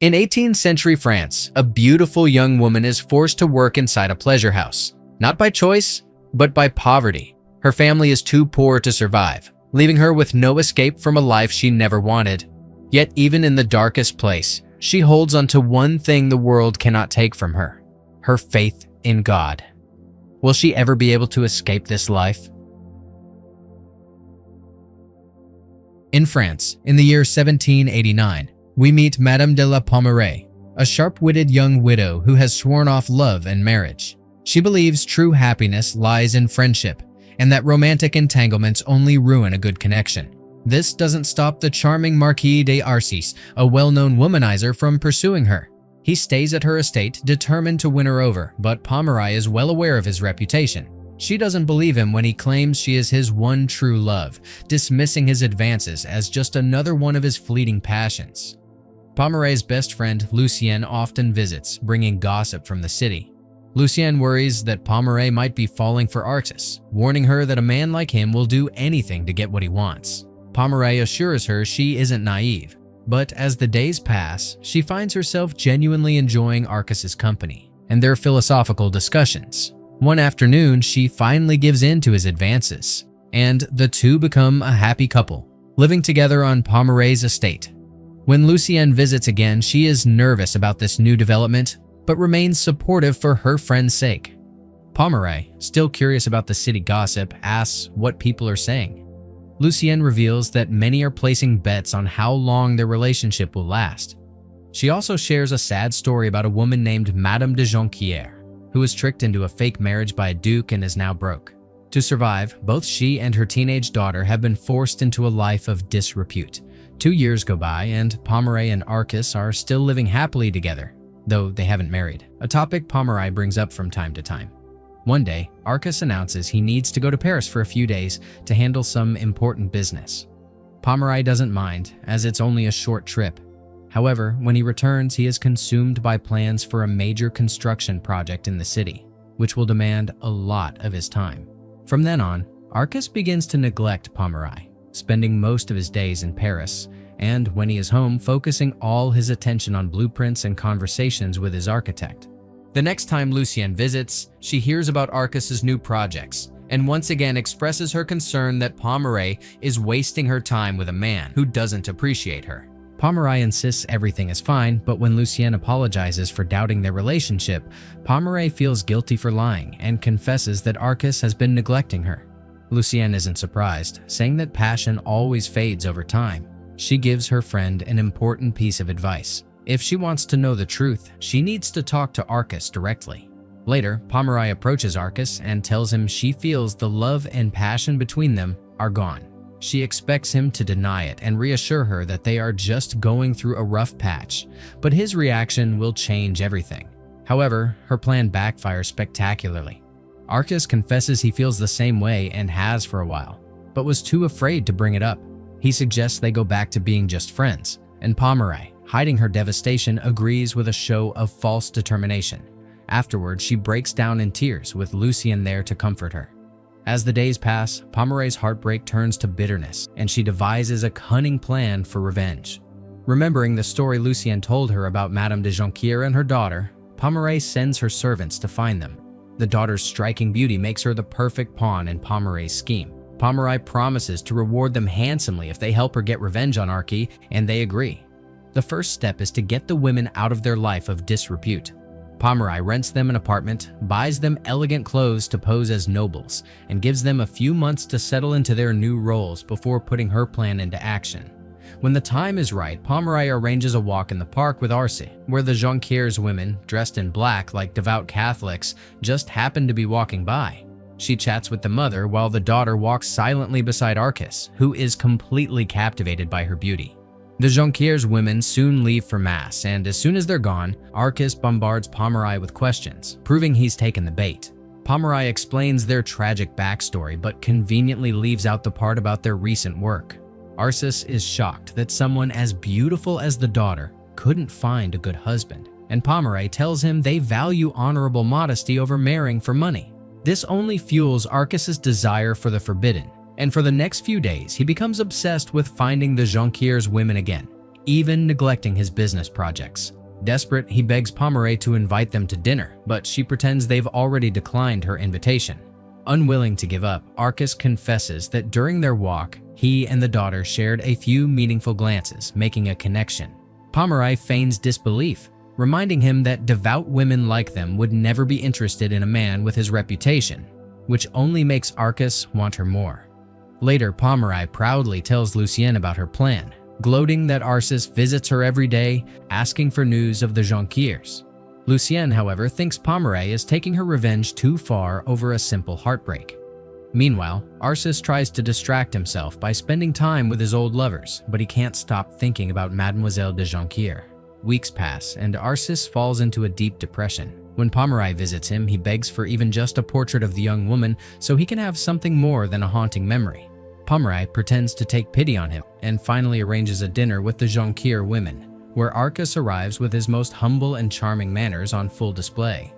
In 18th century France, a beautiful young woman is forced to work inside a pleasure house, not by choice, but by poverty. Her family is too poor to survive, leaving her with no escape from a life she never wanted. Yet even in the darkest place, she holds onto one thing the world cannot take from her: her faith in God. Will she ever be able to escape this life? In France, in the year 1789, we meet Madame de la Pommeraye, a sharp-witted young widow who has sworn off love and marriage. She believes true happiness lies in friendship, and that romantic entanglements only ruin a good connection. This doesn't stop the charming Marquis de Arcis, a well-known womanizer, from pursuing her. He stays at her estate, determined to win her over, but Pommeraye is well aware of his reputation. She doesn't believe him when he claims she is his one true love, dismissing his advances as just another one of his fleeting passions. Pommeraye's best friend, Lucien, often visits, bringing gossip from the city. Lucien worries that Pommeraye might be falling for Arcis, warning her that a man like him will do anything to get what he wants. Pommeraye assures her she isn't naive, but as the days pass, she finds herself genuinely enjoying Arcis's company and their philosophical discussions. One afternoon, she finally gives in to his advances, and the two become a happy couple, living together on Pommeraye's estate. When Lucien visits again, she is nervous about this new development, but remains supportive for her friend's sake. Pommeraye, still curious about the city gossip, asks what people are saying. Lucien reveals that many are placing bets on how long their relationship will last. She also shares a sad story about a woman named Madame de Jonquière, who was tricked into a fake marriage by a duke and is now broke. To survive, both she and her teenage daughter have been forced into a life of disrepute. 2 years go by, and Pommeraye and Arcis are still living happily together, though they haven't married, a topic Pommeraye brings up from time to time. One day, Arcis announces he needs to go to Paris for a few days to handle some important business. Pommeraye doesn't mind, as it's only a short trip. However, when he returns, he is consumed by plans for a major construction project in the city, which will demand a lot of his time. From then on, Arcis begins to neglect Pommeraye, spending most of his days in Paris, and when he is home, focusing all his attention on blueprints and conversations with his architect. The next time Lucien visits, she hears about Arcis's new projects, and once again expresses her concern that Pommeraye is wasting her time with a man who doesn't appreciate her. Pommeraye insists everything is fine, but when Lucien apologizes for doubting their relationship, Pommeraye feels guilty for lying and confesses that Arcis has been neglecting her. Lucien isn't surprised, saying that passion always fades over time. She gives her friend an important piece of advice. If she wants to know the truth, she needs to talk to Arcis directly. Later, Pommeraye approaches Arcis and tells him she feels the love and passion between them are gone. She expects him to deny it and reassure her that they are just going through a rough patch, but his reaction will change everything. However, her plan backfires spectacularly. Arcis confesses he feels the same way and has for a while, but was too afraid to bring it up. He suggests they go back to being just friends, and Pommeraye, hiding her devastation, agrees with a show of false determination. Afterward, she breaks down in tears, with Lucien there to comfort her. As the days pass, Pommeraye's heartbreak turns to bitterness, and she devises a cunning plan for revenge. Remembering the story Lucien told her about Madame de Jonquière and her daughter, Pommeraye sends her servants to find them. The daughter's striking beauty makes her the perfect pawn in Pommeraye's scheme. Pommeraye promises to reward them handsomely if they help her get revenge on Arcis, and they agree. The first step is to get the women out of their life of disrepute. Pommeraye rents them an apartment, buys them elegant clothes to pose as nobles, and gives them a few months to settle into their new roles before putting her plan into action. When the time is right, Pommeraye arranges a walk in the park with Arcis, where the Jonquière's women, dressed in black like devout Catholics, just happen to be walking by. She chats with the mother while the daughter walks silently beside Arcis, who is completely captivated by her beauty. The Jonquière's women soon leave for mass, and as soon as they're gone, Arcis bombards Pommeraye with questions, proving he's taken the bait. Pommeraye explains their tragic backstory, but conveniently leaves out the part about their recent work. Arcis is shocked that someone as beautiful as the daughter couldn't find a good husband, and Pommeraye tells him they value honorable modesty over marrying for money. This only fuels Arcis's desire for the forbidden, and for the next few days, he becomes obsessed with finding the Jonquière's women again, even neglecting his business projects. Desperate, he begs Pomeroy to invite them to dinner, but she pretends they've already declined her invitation. Unwilling to give up, Arcas confesses that during their walk, he and the daughter shared a few meaningful glances, making a connection. Pomeroy feigns disbelief, reminding him that devout women like them would never be interested in a man with his reputation, which only makes Arcas want her more. Later, Pomeroy proudly tells Lucienne about her plan, gloating that Arcas visits her every day, asking for news of the Jonquières. Lucienne, however, thinks Pomeroy is taking her revenge too far over a simple heartbreak. Meanwhile, Arcas tries to distract himself by spending time with his old lovers, but he can't stop thinking about Mademoiselle de Jonquière. Weeks pass, and Arcas falls into a deep depression. When Pomeroy visits him, he begs for even just a portrait of the young woman so he can have something more than a haunting memory. Pomeroy pretends to take pity on him and finally arranges a dinner with the Jonquière women, where Arcas arrives with his most humble and charming manners on full display.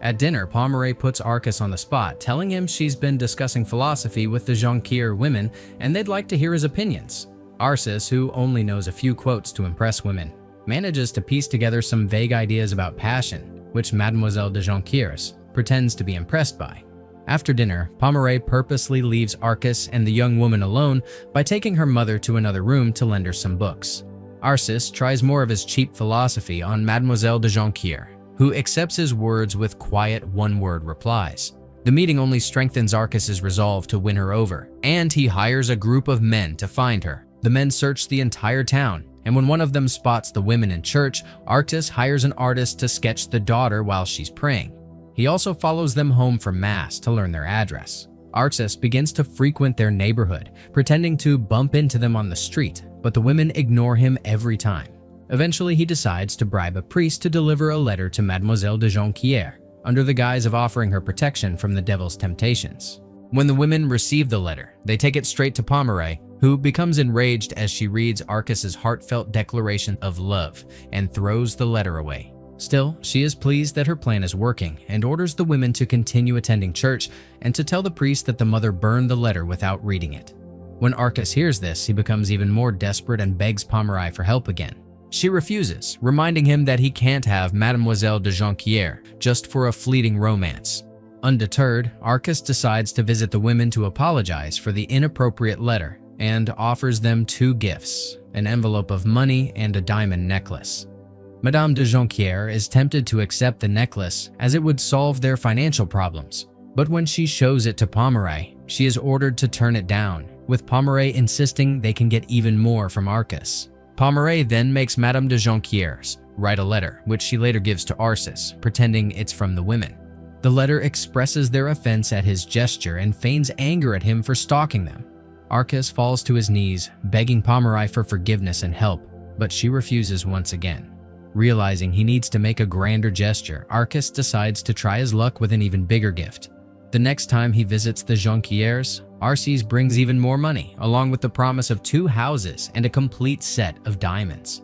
At dinner, Pomeroy puts Arcas on the spot, telling him she's been discussing philosophy with the Jonquière women and they'd like to hear his opinions. Arcas, who only knows a few quotes to impress women, manages to piece together some vague ideas about passion, which Mademoiselle de Jonquières pretends to be impressed by. After dinner, Pomeroy purposely leaves Arcas and the young woman alone by taking her mother to another room to lend her some books. Arcas tries more of his cheap philosophy on Mademoiselle de Jonquière, who accepts his words with quiet one-word replies. The meeting only strengthens Arcas's resolve to win her over, and he hires a group of men to find her. The men search the entire town, and when one of them spots the women in church, Arcas hires an artist to sketch the daughter while she's praying. He also follows them home from Mass to learn their address. Arcas begins to frequent their neighborhood, pretending to bump into them on the street, but the women ignore him every time. Eventually, he decides to bribe a priest to deliver a letter to Mademoiselle de Jonquière, under the guise of offering her protection from the devil's temptations. When the women receive the letter, they take it straight to Pomeroy, who becomes enraged as she reads Arcas's heartfelt declaration of love and throws the letter away. Still, she is pleased that her plan is working and orders the women to continue attending church and to tell the priest that the mother burned the letter without reading it. When Arcas hears this, he becomes even more desperate and begs Pomeroy for help again. She refuses, reminding him that he can't have Mademoiselle de Jonquière just for a fleeting romance. Undeterred, Arcas decides to visit the women to apologize for the inappropriate letter and offers them two gifts, an envelope of money and a diamond necklace. Madame de Jonquière is tempted to accept the necklace as it would solve their financial problems, but when she shows it to Pomeroy, she is ordered to turn it down, with Pomeroy insisting they can get even more from Arcas. Pomeroy then makes Madame de Jonquière write a letter, which she later gives to Arcas, pretending it's from the women. The letter expresses their offense at his gesture and feigns anger at him for stalking them. Arcas falls to his knees, begging Pomeroy for forgiveness and help, but she refuses once again. Realizing he needs to make a grander gesture, Arcas decides to try his luck with an even bigger gift. The next time he visits the Jonquières, Arcas brings even more money, along with the promise of 2 houses and a complete set of diamonds.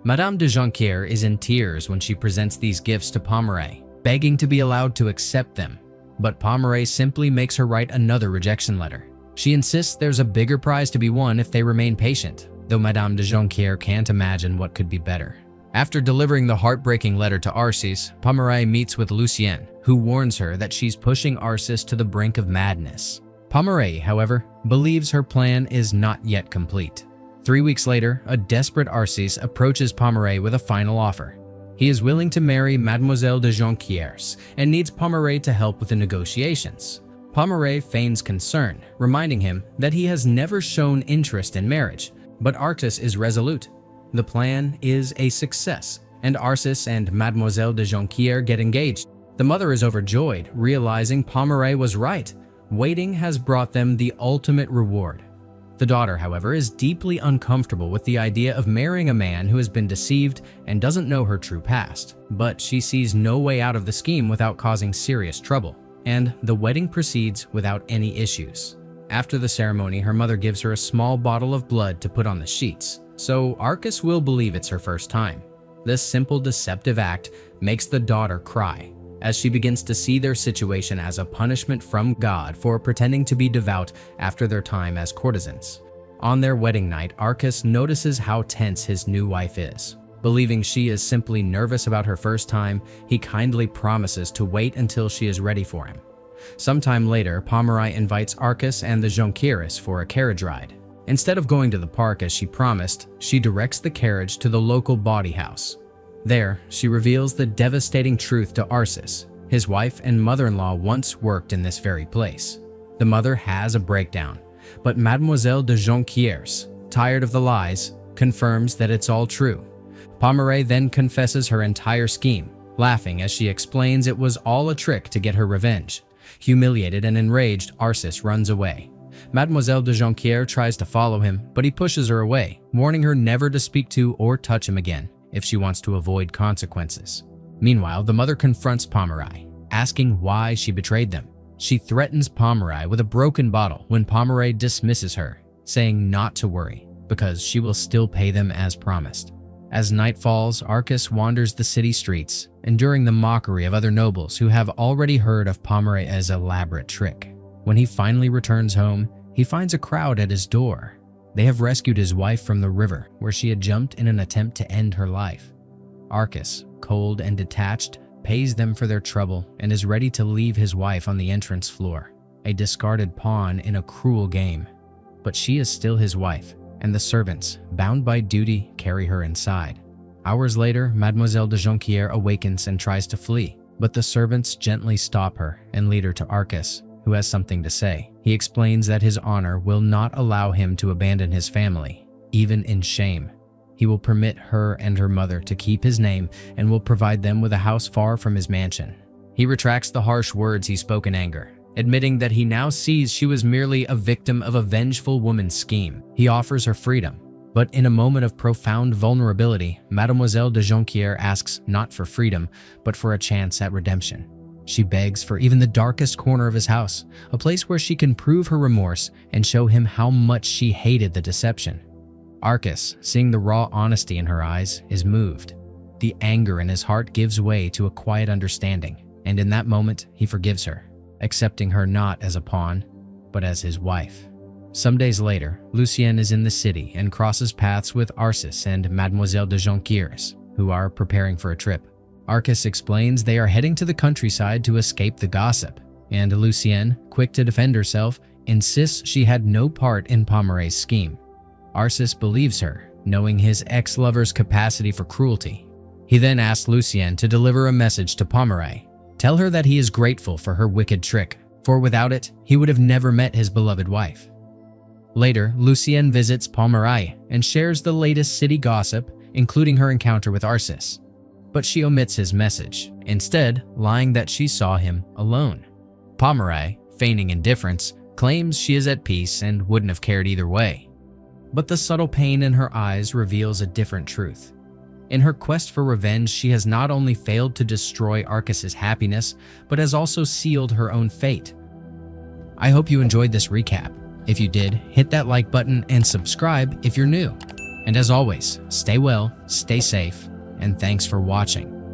Madame de Jonquière is in tears when she presents these gifts to Pomeroy, begging to be allowed to accept them, but Pomeroy simply makes her write another rejection letter. She insists there's a bigger prize to be won if they remain patient, though Madame de Jonquière can't imagine what could be better. After delivering the heartbreaking letter to Arcas, Pomeroy meets with Lucienne, who warns her that she's pushing Arcas to the brink of madness. Pomeroy, however, believes her plan is not yet complete. 3 weeks later, a desperate Arcas approaches Pomeroy with a final offer. He is willing to marry Mademoiselle de Jonquières and needs Pomeroy to help with the negotiations. Pomeroy feigns concern, reminding him that he has never shown interest in marriage, but Arcas is resolute. The plan is a success, and Arcas and Mademoiselle de Jonquière get engaged. The mother is overjoyed, realizing Pomeroy was right. Waiting has brought them the ultimate reward. The daughter, however, is deeply uncomfortable with the idea of marrying a man who has been deceived and doesn't know her true past, but she sees no way out of the scheme without causing serious trouble, and the wedding proceeds without any issues. After the ceremony, her mother gives her a small bottle of blood to put on the sheets, so Arcas will believe it's her first time. This simple deceptive act makes the daughter cry, as she begins to see their situation as a punishment from God for pretending to be devout after their time as courtesans. On their wedding night, Arcas notices how tense his new wife is. Believing she is simply nervous about her first time, he kindly promises to wait until she is ready for him. Sometime later, Pomerai invites Arcas and the Jonqueres for a carriage ride. Instead of going to the park as she promised, she directs the carriage to the local bawdy house. There, she reveals the devastating truth to Arcis. His wife and mother-in-law once worked in this very place. The mother has a breakdown, but Mademoiselle de Jonqueres, tired of the lies, confirms that it's all true. Pomerai then confesses her entire scheme, laughing as she explains it was all a trick to get her revenge. Humiliated and enraged, Arcis runs away. Mademoiselle de Jonquière tries to follow him, but he pushes her away, warning her never to speak to or touch him again if she wants to avoid consequences. Meanwhile, the mother confronts Pomerai, asking why she betrayed them. She threatens Pomerai with a broken bottle when Pomerai dismisses her, saying not to worry, because she will still pay them as promised. As night falls, Arcas wanders the city streets, enduring the mockery of other nobles who have already heard of Pomerai's elaborate trick. When he finally returns home, he finds a crowd at his door. They have rescued his wife from the river, where she had jumped in an attempt to end her life. Arcas, cold and detached, pays them for their trouble and is ready to leave his wife on the entrance floor, a discarded pawn in a cruel game. But she is still his wife, and the servants, bound by duty, carry her inside. Hours later, Mademoiselle de Jonquière awakens and tries to flee, but the servants gently stop her and lead her to Arcas, who has something to say. He explains that his honor will not allow him to abandon his family, even in shame. He will permit her and her mother to keep his name and will provide them with a house far from his mansion. He retracts the harsh words he spoke in anger, admitting that he now sees she was merely a victim of a vengeful woman's scheme. He offers her freedom, but in a moment of profound vulnerability, Mademoiselle de Jonquière asks not for freedom, but for a chance at redemption. She begs for even the darkest corner of his house, a place where she can prove her remorse and show him how much she hated the deception. Arcas, seeing the raw honesty in her eyes, is moved. The anger in his heart gives way to a quiet understanding, and in that moment, he forgives her, accepting her not as a pawn, but as his wife. Some days later, Lucien is in the city and crosses paths with Arcis and Mademoiselle de Jonqueres, who are preparing for a trip. Arcas explains they are heading to the countryside to escape the gossip, and Lucien, quick to defend herself, insists she had no part in Pomerai's scheme. Arcis believes her, knowing his ex-lover's capacity for cruelty. He then asks Lucien to deliver a message to Pomerai. Tell her that he is grateful for her wicked trick, for without it, he would have never met his beloved wife. Later, Lucien visits Pomerai and shares the latest city gossip, including her encounter with Arcis. But she omits his message, instead lying that she saw him alone. Pomerai, feigning indifference, claims she is at peace and wouldn't have cared either way. But the subtle pain in her eyes reveals a different truth. In her quest for revenge, she has not only failed to destroy Arcas's happiness, but has also sealed her own fate. I hope you enjoyed this recap. If you did, hit that like button and subscribe if you're new. And as always, stay well, stay safe, and thanks for watching.